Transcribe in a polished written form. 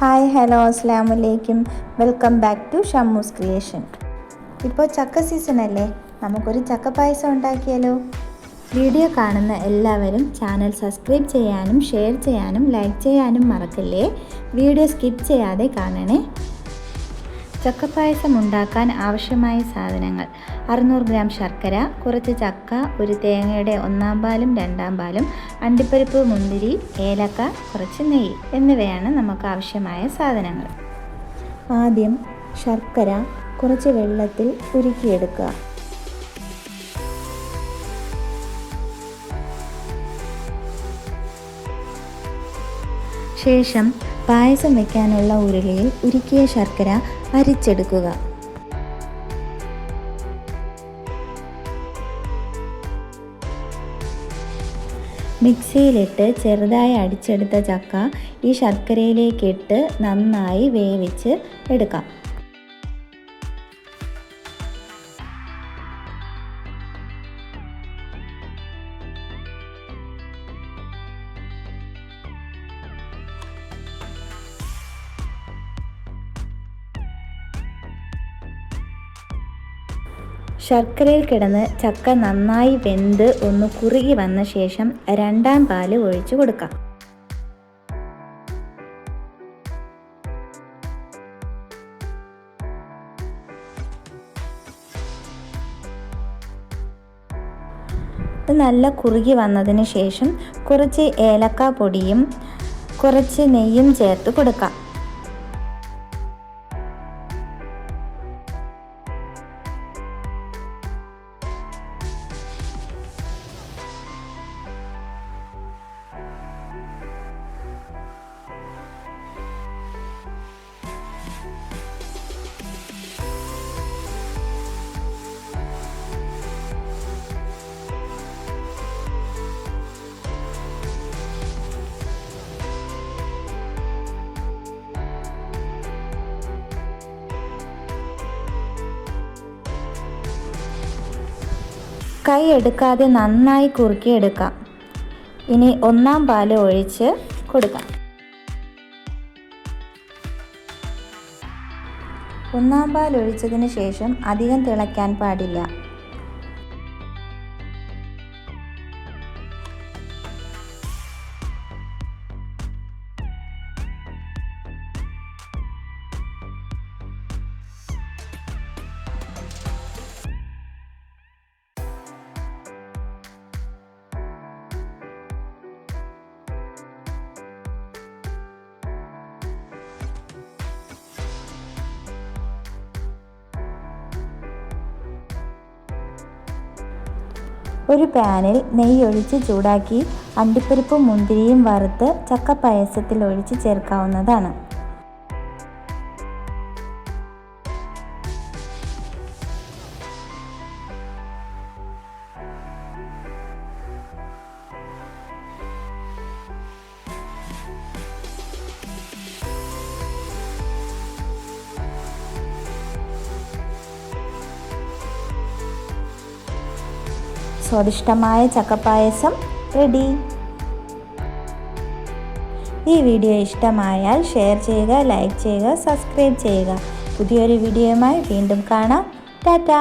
Hi hello അസ്സലാമലൈക്കും. Welcome back to Shammu's creation. ഇപ്പോൾ ചക്ക സീസൺ അല്ലേ, നമുക്കൊരു ചക്ക പായസം ഉണ്ടാക്കിയാലോ? വീഡിയോ കാണുന്ന എല്ലാവരും ചാനൽ സബ്സ്ക്രൈബ് ചെയ്യാനും ഷെയർ ചെയ്യാനും ലൈക്ക് ചെയ്യാനും മറക്കല്ലേ. വീഡിയോ സ്കിപ്പ് ചെയ്യാതെ കാണണേ. ചക്കപ്പായസം ഉണ്ടാക്കാൻ ആവശ്യമായ സാധനങ്ങൾ: 600 ഗ്രാം ശർക്കര, കുറച്ച് ചക്ക, ഒരു തേങ്ങയുടെ 1/4 പാലും 2/2 പാലും, അണ്ടിപ്പരിപ്പ്, മുന്തിരി, ഏലക്ക, കുറച്ച് നെയ്യ് എന്നിവയാണ് നമുക്ക് ആവശ്യമായ സാധനങ്ങൾ. ആദ്യം ശർക്കര കുറച്ച് വെള്ളത്തിൽ ഉരുക്കിയെടുക്കുക. ശേഷം പായസം വയ്ക്കാനുള്ള ഉരുളിയിൽ ഉരുക്കിയ ശർക്കര അരിച്ചെടുക്കുക. മിക്സിയിലിട്ട് ചെറുതായി അടിച്ചെടുത്ത ചക്ക ഈ ശർക്കരയിലേക്കിട്ട് നന്നായി വേവിച്ച് എടുക്കാം. ശർക്കരയിൽ കിടന്ന് ചക്ക നന്നായി വെന്ത് ഒന്ന് കുറുകി വന്ന ശേഷം 2/2 പാല് ഒഴിച്ചു കൊടുക്കാം. ഇത് നല്ല കുറുകി വന്നതിന് ശേഷം കുറച്ച് ഏലക്ക പൊടിയും കുറച്ച് നെയ്യും ചേർത്ത് കൊടുക്കാം. കൈ എടുക്കാതെ നന്നായി കുറുക്കിയെടുക്കാം. ഇനി 1/4 പാല് ഒഴിച്ച് കൊടുക്കാം. 1/4 പാൽ ഒഴിച്ചതിന് ശേഷം അധികം തിളയ്ക്കാൻ പാടില്ല. ഒരു പാനിൽ നെയ്യ് ഒഴിച്ച് ചൂടാക്കി അണ്ടിപ്പരിപ്പും മുന്തിരിയും വറുത്ത് ചക്ക പായസത്തിൽ ഒഴിച്ച് ചേർക്കാവുന്നതാണ്. സ്വാദിഷ്ടമായ ചക്കപ്പായസം റെഡി. ഈ വീഡിയോ ഇഷ്ടമായാൽ ഷെയർ ചെയ്യുക, ലൈക്ക് ചെയ്യുക, സബ്സ്ക്രൈബ് ചെയ്യുക. പുതിയൊരു വീഡിയോയുമായി വീണ്ടും കാണാം. ടാറ്റാ.